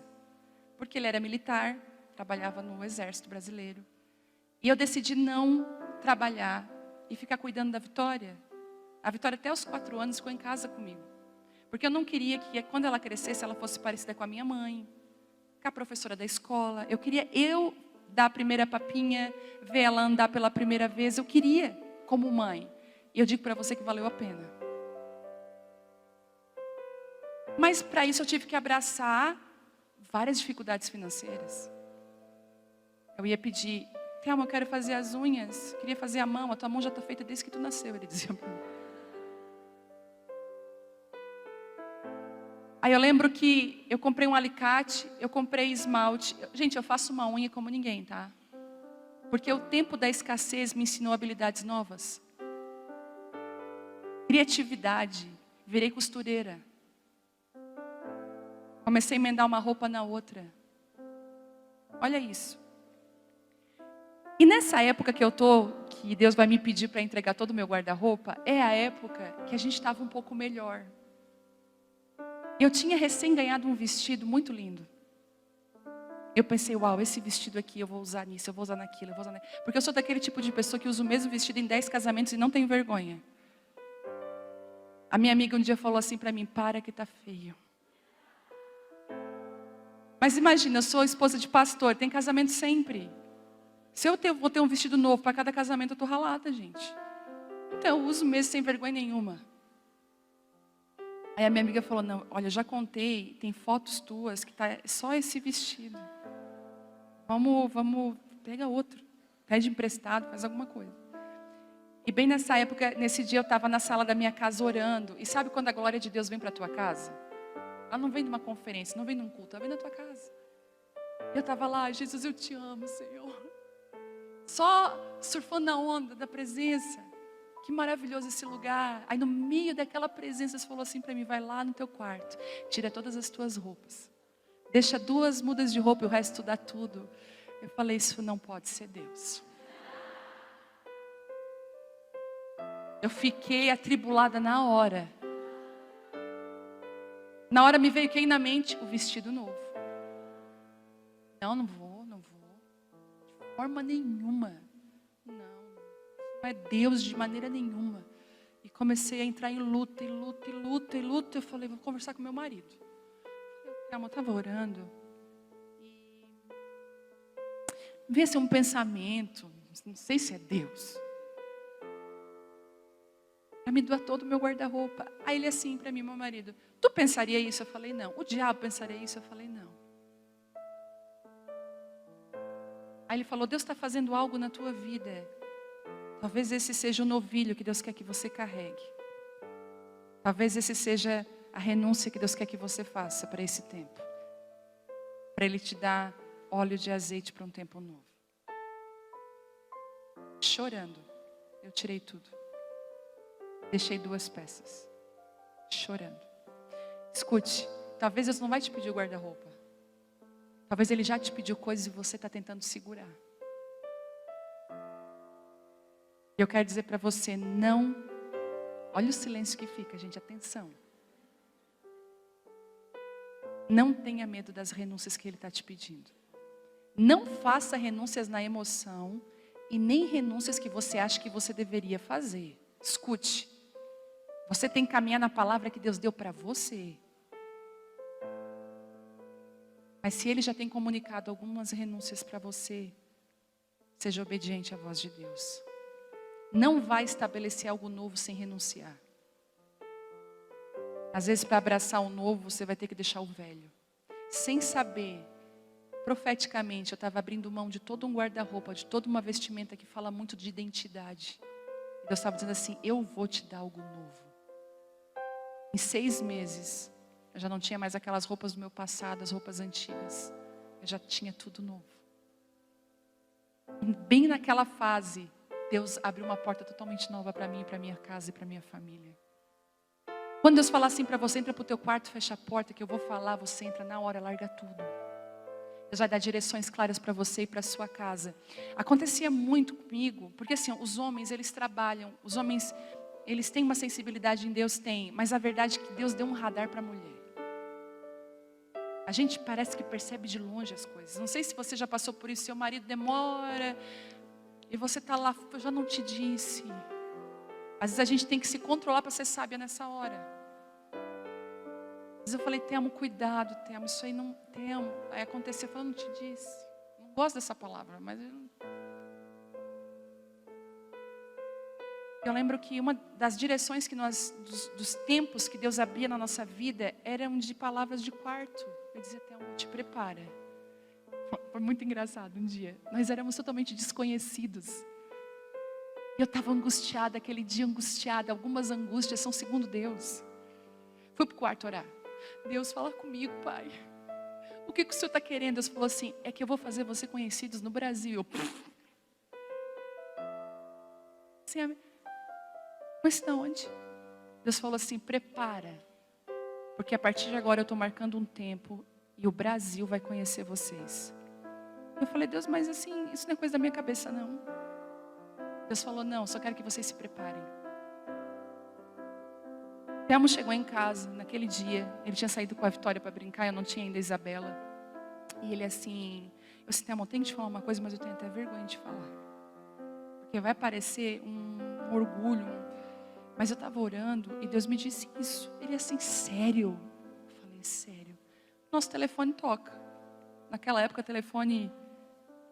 porque ele era militar, trabalhava no exército brasileiro. E eu decidi não trabalhar e ficar cuidando da Vitória. A Vitória até os 4 anos ficou em casa comigo. Porque eu não queria que quando ela crescesse, ela fosse parecida com a minha mãe, com a professora da escola. Eu queria dar a primeira papinha, ver ela andar pela primeira vez. Eu queria, como mãe. E eu digo para você que valeu a pena. Mas para isso eu tive que abraçar várias dificuldades financeiras. Eu ia pedir, Thelma, eu quero fazer as unhas, queria fazer a mão, a tua mão já está feita desde que tu nasceu, ele dizia para mim. Aí eu lembro que eu comprei um alicate, eu comprei esmalte. Gente, eu faço uma unha como ninguém, tá? Porque o tempo da escassez me ensinou habilidades novas. Criatividade, virei costureira. Comecei a emendar uma roupa na outra. Olha isso. E nessa época que eu tô, que Deus vai me pedir para entregar todo o meu guarda-roupa, é a época que a gente estava um pouco melhor. Eu tinha recém ganhado um vestido muito lindo. Eu pensei, uau, esse vestido aqui eu vou usar nisso, eu vou usar naquilo, eu vou usar naquilo. Porque eu sou daquele tipo de pessoa que usa o mesmo vestido em 10 casamentos e não tenho vergonha. A minha amiga um dia falou assim para mim, para que tá feio. Mas imagina, eu sou esposa de pastor, tem casamento sempre. Se eu vou ter um vestido novo para cada casamento, eu estou ralada, gente. Então eu uso mesmo sem vergonha nenhuma. Aí a minha amiga falou, não, olha, já contei, tem fotos tuas que tá só esse vestido. Vamos, pega outro, pede emprestado, faz alguma coisa. E bem nessa época, nesse dia eu estava na sala da minha casa orando. E sabe quando a glória de Deus vem para a tua casa? Ela não vem de uma conferência, não vem de um culto, ela vem da tua casa. Eu estava lá, Jesus, eu te amo, Senhor. Só surfando na onda da presença. Que maravilhoso esse lugar. Aí no meio daquela presença, Deus falou assim para mim, vai lá no teu quarto, tira todas as tuas roupas. Deixa 2 mudas de roupa e o resto dá tudo. Eu falei, isso não pode ser Deus. Eu fiquei atribulada na hora. Na hora me veio quem na mente? O vestido novo. Não vou. De forma nenhuma. Não é Deus de maneira nenhuma. E comecei a entrar em luta. Eu falei, vou conversar com meu marido. Eu estava orando. E veio assim um pensamento, não sei se é Deus. Para me doar todo o meu guarda-roupa. Aí ele assim para mim, meu marido, tu pensaria isso? Eu falei, não. O diabo pensaria isso? Eu falei, não. Aí ele falou, Deus está fazendo algo na tua vida. Talvez esse seja o novilho que Deus quer que você carregue. Talvez esse seja a renúncia que Deus quer que você faça para esse tempo. Para Ele te dar óleo de azeite para um tempo novo. Chorando, eu tirei tudo. Deixei 2 peças. Chorando. Escute, talvez Deus não vai te pedir o guarda-roupa. Talvez Ele já te pediu coisas e você está tentando segurar. Eu quero dizer para você, não. Olha o silêncio que fica, gente, atenção. Não tenha medo das renúncias que Ele está te pedindo. Não faça renúncias na emoção e nem renúncias que você acha que você deveria fazer. Escute. Você tem que caminhar na palavra que Deus deu para você. Mas se Ele já tem comunicado algumas renúncias para você, seja obediente à voz de Deus. Não vai estabelecer algo novo sem renunciar. Às vezes para abraçar o novo, você vai ter que deixar o velho. Sem saber, profeticamente, eu estava abrindo mão de todo um guarda-roupa, de toda uma vestimenta que fala muito de identidade. E Deus estava dizendo assim, eu vou te dar algo novo. Em 6 meses, eu já não tinha mais aquelas roupas do meu passado, as roupas antigas. Eu já tinha tudo novo. E bem naquela fase, Deus abriu uma porta totalmente nova para mim, para minha casa e para minha família. Quando Deus falar assim para você, entra para o teu quarto, fecha a porta, que eu vou falar, você entra na hora, larga tudo. Deus vai dar direções claras para você e para a sua casa. Acontecia muito comigo, porque assim, os homens, eles trabalham, os homens, eles têm uma sensibilidade em Deus, tem, mas a verdade é que Deus deu um radar para a mulher. A gente parece que percebe de longe as coisas. Não sei se você já passou por isso, seu marido demora, e você está lá, eu já não te disse. Às vezes a gente tem que se controlar para ser sábia nessa hora. Às vezes eu falei, Temo, cuidado, Temo, isso aí não, Temo. Aí aconteceu, eu falei, não te disse. Não gosto dessa palavra, mas eu lembro que uma das direções que dos tempos que Deus abria na nossa vida, eram de palavras de quarto. Eu dizia, Temo, te prepara. Foi muito engraçado um dia. Nós éramos totalmente desconhecidos. E eu estava angustiada, aquele dia angustiada. Algumas angústias são segundo Deus. Fui para o quarto orar. Deus, fala comigo, Pai. O que o Senhor está querendo? Deus falou assim, é que eu vou fazer você conhecidos no Brasil. Assim, mas de onde? Deus falou assim, prepara. Porque a partir de agora eu estou marcando um tempo e o Brasil vai conhecer vocês. Eu falei, Deus, mas assim, isso não é coisa da minha cabeça, não. Deus falou, não, só quero que vocês se preparem. Temo chegou em casa naquele dia. Ele tinha saído com a Vitória para brincar, eu não tinha ainda a Isabela. E ele assim, eu disse, Temo, eu tenho que te falar uma coisa, mas eu tenho até vergonha de falar. Porque vai parecer um orgulho. Mas eu estava orando e Deus me disse isso. Ele assim, sério? Eu falei, sério. Nosso telefone toca. Naquela época, telefone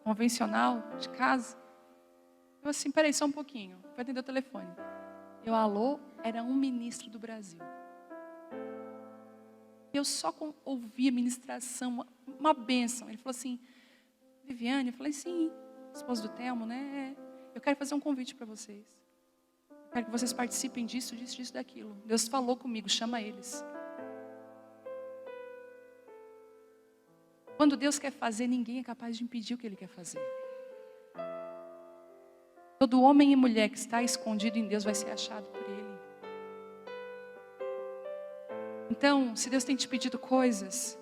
convencional, de casa. Eu assim, peraí, só um pouquinho. Vou atender o telefone. Eu, alô, era um ministro do Brasil. Eu só ouvi a ministração, uma bênção. Ele falou assim, Viviane, eu falei, sim, esposa do Temo, né? Eu quero fazer um convite para vocês. Eu quero que vocês participem disso, daquilo. Deus falou comigo, chama eles. Quando Deus quer fazer, ninguém é capaz de impedir o que Ele quer fazer. Todo homem e mulher que está escondido em Deus vai ser achado por Ele. Então, se Deus tem te pedido coisas,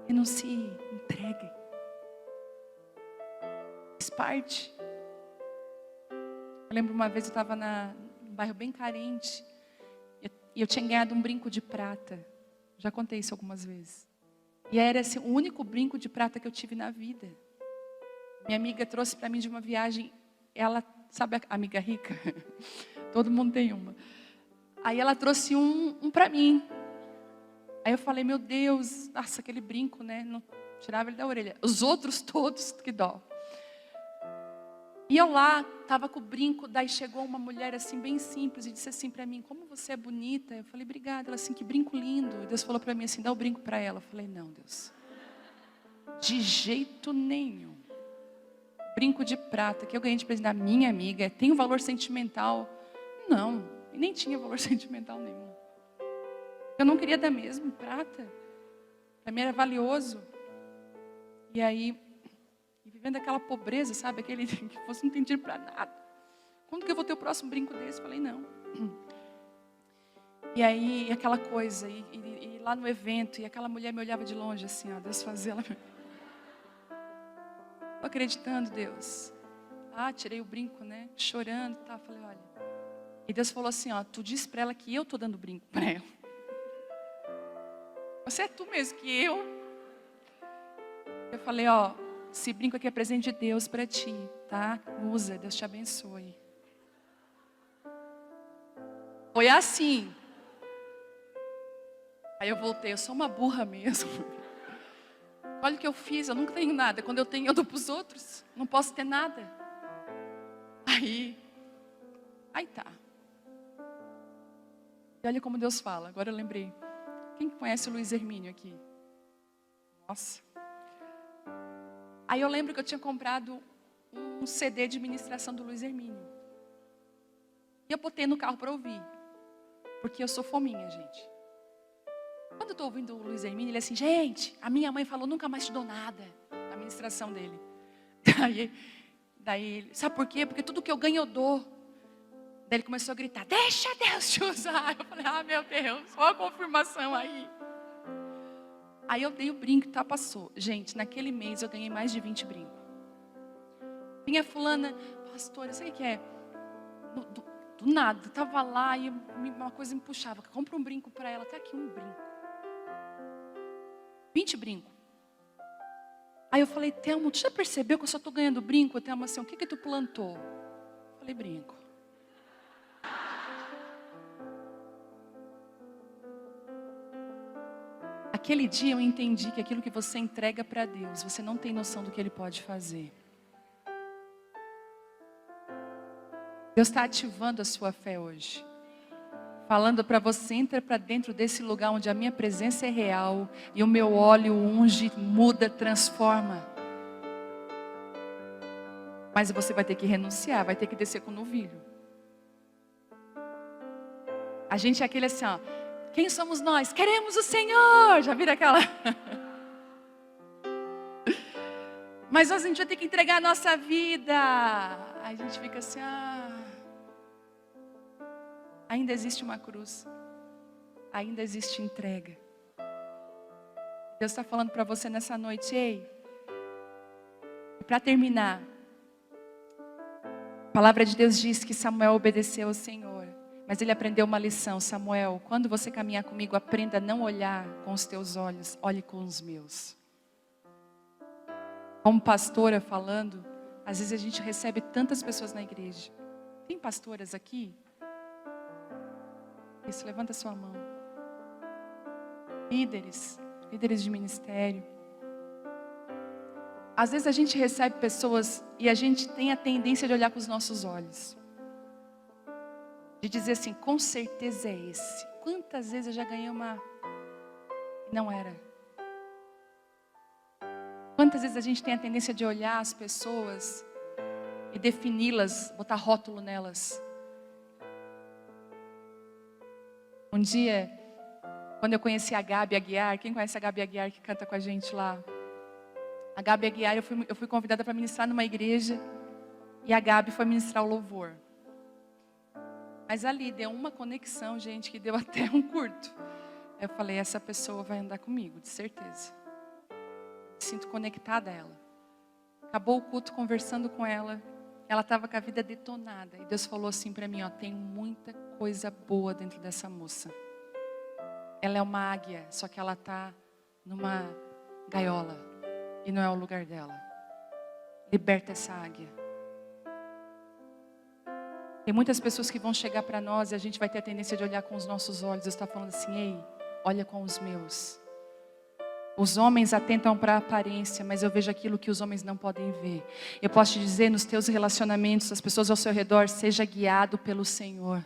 renuncie, entregue. Faz parte. Eu lembro uma vez eu estava num bairro bem carente e eu tinha ganhado um brinco de prata. Já contei isso algumas vezes. E era assim, o único brinco de prata que eu tive na vida. Minha amiga trouxe para mim de uma viagem, ela, sabe a amiga rica? Todo mundo tem uma. Aí ela trouxe um para mim. Aí eu falei, meu Deus, nossa, aquele brinco, né? Não tirava ele da orelha. Os outros todos, que dó. E eu lá, estava com o brinco, daí chegou uma mulher assim, bem simples, e disse assim para mim, como você é bonita. Eu falei, obrigada. Ela assim, que brinco lindo. E Deus falou para mim assim, dá o brinco para ela. Eu falei, não, Deus. De jeito nenhum. Brinco de prata que eu ganhei de presente da minha amiga, tem um valor sentimental? Não, e nem tinha valor sentimental nenhum. Eu não queria dar mesmo, prata. Para mim era valioso. E aí, vivendo aquela pobreza, sabe, aquele que você não tem dinheiro para nada. Quando que eu vou ter o próximo brinco desse? Falei, não. E aí, aquela coisa, e lá no evento, e aquela mulher me olhava de longe assim, ó, Deus fazia ela... Estou acreditando, Deus. Tirei o brinco, né? Chorando e tal. Falei, olha. E Deus falou assim, ó, tu diz para ela que eu estou dando brinco para ela. Você é tu mesmo que eu. Eu falei, ó, esse brinco aqui é presente de Deus para ti, tá? Usa, Deus te abençoe. Foi assim. Aí eu voltei, eu sou uma burra mesmo. Olha o que eu fiz, eu nunca tenho nada. Quando eu tenho, eu dou para os outros. Não posso ter nada. Aí tá. E olha como Deus fala. Agora eu lembrei. Quem conhece o Luiz Hermínio aqui? Nossa. Aí eu lembro que eu tinha comprado um CD de ministração do Luiz Hermínio. E eu botei no carro para ouvir. Porque eu sou fominha, gente. Quando eu estou ouvindo o Luiz Hermínio, ele é assim, gente, a minha mãe falou, nunca mais te dou nada. A ministração dele. Aí Daí ele, sabe por quê? Porque tudo que eu ganho eu dou. Daí ele começou a gritar, deixa Deus te usar. Eu falei, meu Deus, olha a confirmação aí. Aí eu dei o brinco, tá, passou. Gente, naquele mês eu ganhei mais de 20 brincos. Vinha fulana, pastora, sei o que é. Do nada, eu tava lá e uma coisa me puxava. Compra um brinco para ela, tá aqui um brinco. 20 brincos. Aí eu falei, Telmo, tu já percebeu que eu só tô ganhando brinco? Telmo assim, o que tu plantou? Eu falei, brinco. Aquele dia eu entendi que aquilo que você entrega para Deus, você não tem noção do que Ele pode fazer. Deus está ativando a sua fé hoje. Falando para você, entra para dentro desse lugar onde a minha presença é real. E o meu óleo unge, muda, transforma. Mas você vai ter que renunciar, vai ter que descer com o novilho. A gente é aquele assim, ó. Quem somos nós? Queremos o Senhor. Já viram aquela? Mas a gente vai ter que entregar a nossa vida. A gente fica assim, ainda existe uma cruz. Ainda existe entrega. Deus está falando para você nessa noite, ei. Para terminar, a palavra de Deus diz que Samuel obedeceu ao Senhor. Mas ele aprendeu uma lição. Samuel, quando você caminhar comigo, aprenda a não olhar com os teus olhos, olhe com os meus. Como pastora falando, às vezes a gente recebe tantas pessoas na igreja. Tem pastoras aqui? Isso, levanta sua mão. Líderes de ministério. Às vezes a gente recebe pessoas e a gente tem a tendência de olhar com os nossos olhos. De dizer assim, com certeza é esse. Quantas vezes eu já ganhei uma... Não era. Quantas vezes a gente tem a tendência de olhar as pessoas e defini-las, botar rótulo nelas. Um dia, quando eu conheci a Gabi Aguiar, quem conhece a Gabi Aguiar que canta com a gente lá? A Gabi Aguiar, eu fui convidada para ministrar numa igreja e a Gabi foi ministrar o louvor. Mas ali deu uma conexão, gente, que deu até um curto. Eu falei, essa pessoa vai andar comigo, de certeza. Me sinto conectada a ela. Acabou o culto conversando com ela. Ela estava com a vida detonada. E Deus falou assim para mim, ó, tem muita coisa boa dentro dessa moça. Ela é uma águia, só que ela está numa gaiola. E não é o lugar dela. Liberta essa águia. Tem muitas pessoas que vão chegar para nós e a gente vai ter a tendência de olhar com os nossos olhos. Deus está falando assim, ei, olha com os meus. Os homens atentam para a aparência, mas eu vejo aquilo que os homens não podem ver. Eu posso te dizer, nos teus relacionamentos, as pessoas ao seu redor, seja guiado pelo Senhor.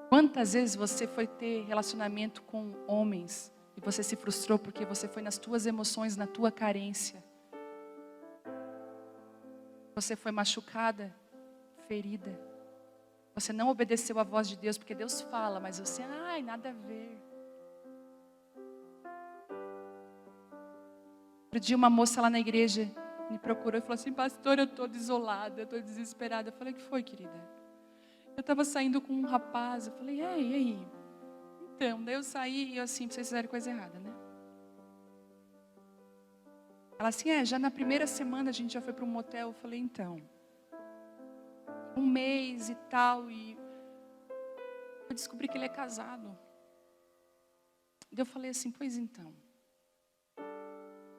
Quantas vezes você foi ter relacionamento com homens e você se frustrou porque você foi nas tuas emoções, na tua carência. Você foi machucada, ferida. Você não obedeceu à voz de Deus, porque Deus fala, mas você, nada a ver. Outro dia uma moça lá na igreja me procurou e falou assim, pastor, eu estou desolada, eu estou desesperada. Eu falei, o que foi, querida? Eu estava saindo com um rapaz, eu falei, e aí? Então, daí eu saí e eu assim, vocês fizeram coisa errada, né? Ela assim, já na primeira semana a gente já foi para um motel. Eu falei, então, um mês e tal, e eu descobri que ele é casado. Daí eu falei assim, pois então,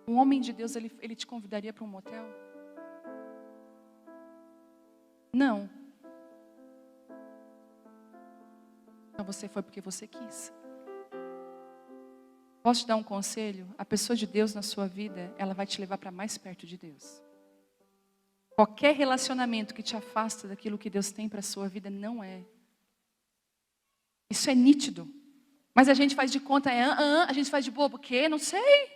um homem de Deus, ele te convidaria para um motel? Não. Então você foi porque você quis. Posso te dar um conselho? A pessoa de Deus na sua vida, ela vai te levar para mais perto de Deus. Qualquer relacionamento que te afasta daquilo que Deus tem para a sua vida, não é. Isso é nítido. Mas a gente faz de conta, a gente faz de bobo, o quê? Não sei.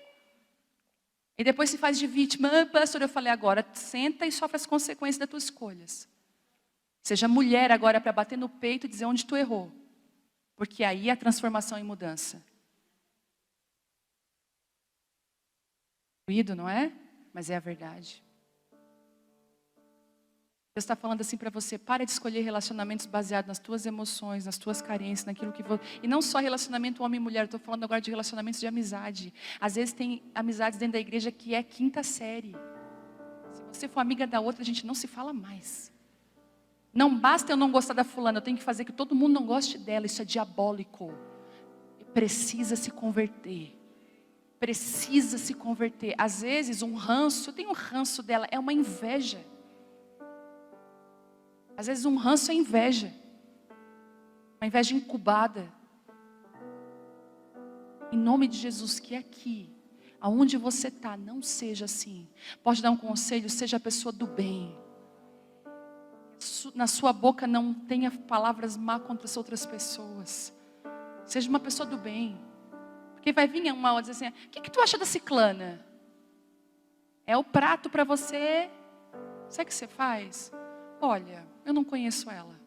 E depois se faz de vítima. Pastor, eu falei agora, senta e sofre as consequências das tuas escolhas. Seja mulher agora para bater no peito e dizer onde tu errou. Porque aí é a transformação e mudança. Doído, não é? Mas é a verdade. Deus está falando assim para você, para de escolher relacionamentos baseados nas tuas emoções, nas tuas carências, naquilo que você... E não só relacionamento homem e mulher, estou falando agora de relacionamentos de amizade. Às vezes tem amizades dentro da igreja que é quinta série. Se você for amiga da outra, a gente não se fala mais. Não basta eu não gostar da fulana, eu tenho que fazer que todo mundo não goste dela, isso é diabólico. Precisa se converter. Precisa se converter. Às vezes um ranço, eu tenho um ranço dela, é uma inveja. Às vezes um ranço é inveja. Uma inveja incubada. Em nome de Jesus, que aqui, aonde você está, não seja assim. Pode dar um conselho, seja a pessoa do bem. Na sua boca não tenha palavras má contra as outras pessoas. Seja uma pessoa do bem. Porque vai vir uma hora dizer assim, o que tu acha da ciclana? É o prato para você. Sabe o que você faz? Olha, eu não conheço ela.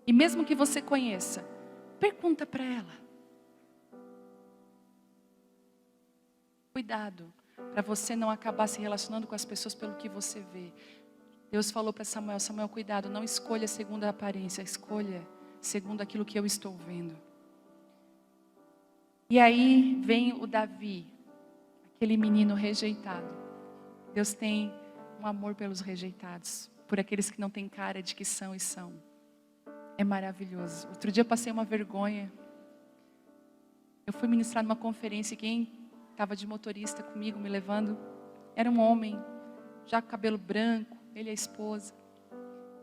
E mesmo que você conheça, pergunta para ela. Cuidado, para você não acabar se relacionando com as pessoas pelo que você vê. Deus falou para Samuel, Samuel, cuidado, não escolha segundo a aparência, escolha segundo aquilo que eu estou vendo. E aí vem o Davi, aquele menino rejeitado. Deus tem um amor pelos rejeitados, por aqueles que não têm cara de que são e são. É maravilhoso. Outro dia eu passei uma vergonha. Eu fui ministrar numa conferência e quem estava de motorista comigo, me levando, era um homem, já com cabelo branco, ele e a esposa.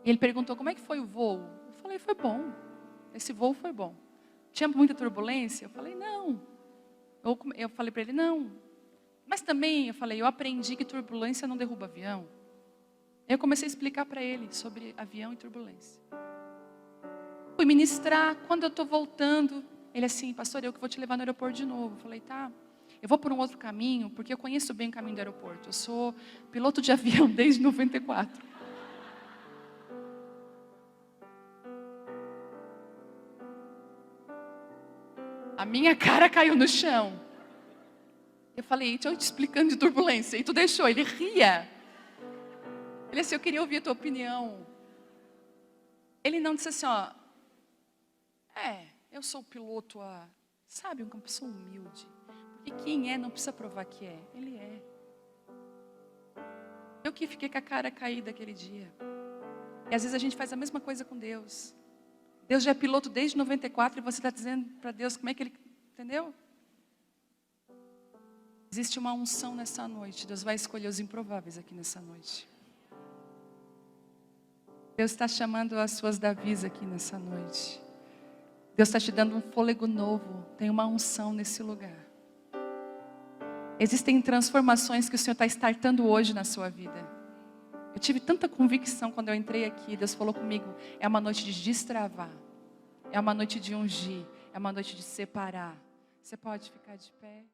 E ele perguntou, como é que foi o voo? Eu falei, foi bom. Esse voo foi bom. Tinha muita turbulência? Eu falei, não. Eu falei para ele, não. Mas também, eu falei, eu aprendi que turbulência não derruba avião. Eu comecei a explicar para ele sobre avião e turbulência. Fui ministrar, quando eu estou voltando, ele assim, pastor, eu que vou te levar no aeroporto de novo. Eu falei, tá. Eu vou por um outro caminho, porque eu conheço bem o caminho do aeroporto. Eu sou piloto de avião desde 94. A minha cara caiu no chão. Eu falei, estou te explicando de turbulência. E tu deixou, ele ria. Ele assim, eu queria ouvir a tua opinião. Ele não disse assim, ó. Eu sou piloto sabe, uma pessoa humilde. Porque quem é não precisa provar que é. Ele é. Eu que fiquei com a cara caída aquele dia. E às vezes a gente faz a mesma coisa com Deus. Deus já é piloto desde 94 e você está dizendo para Deus como é que Ele... Entendeu? Existe uma unção nessa noite. Deus vai escolher os improváveis aqui nessa noite. Deus está chamando as suas Davis aqui nessa noite. Deus está te dando um fôlego novo. Tem uma unção nesse lugar. Existem transformações que o Senhor está startando hoje na sua vida. Eu tive tanta convicção quando eu entrei aqui. Deus falou comigo, é uma noite de destravar. É uma noite de ungir. É uma noite de separar. Você pode ficar de pé?